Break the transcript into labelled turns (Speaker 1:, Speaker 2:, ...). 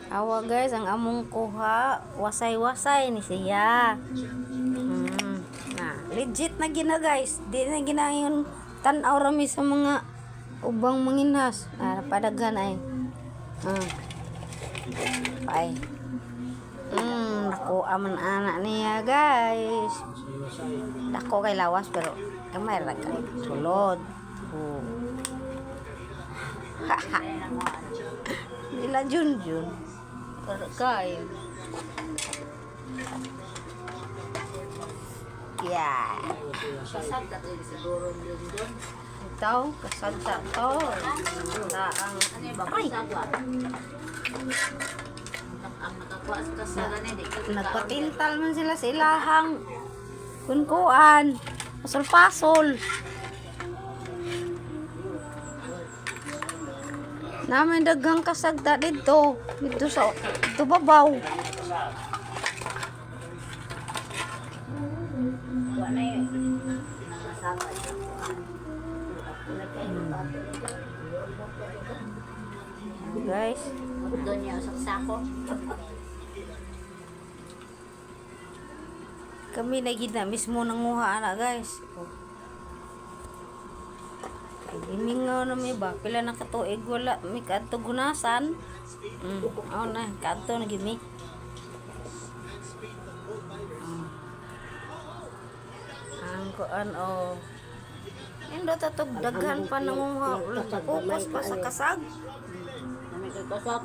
Speaker 1: Awa guys, ang among kuha, wasay-wasay ni siya. Nah, legit na gina guys. Di na ginayon tan-aw rami sa mga ubang manginhas. Padaghan ay. Pay. Dako aman anak niya guys. Dako kay lawas pero kamay ra kay sulod. Nila Junjun. Kay. Yeah.
Speaker 2: Kasag dati siguro yun doon.
Speaker 1: Ito, kasagsa to. Ang
Speaker 2: Ano yung bang kasagwa? Ang nakakuha sa kasagan hindi ko
Speaker 1: nagpapintal man sila sa ilahang kunkuan. Pasol-pasol. Namin daghang kasagda dito. Dito sa dito babaw.
Speaker 2: wala na yun. Nakasama siya.
Speaker 1: Guys,
Speaker 2: Doon niya sa sako.
Speaker 1: kami na gid na mismo nanguha ana guys. Imingaw na may ba pila na katuig wala mi kadto gunasan. Aw na kadto na gid mi. Ang kuan o. Indo tatog daghan pa nanguha ulit focus pa sa kasag.
Speaker 2: Nami kay kasag.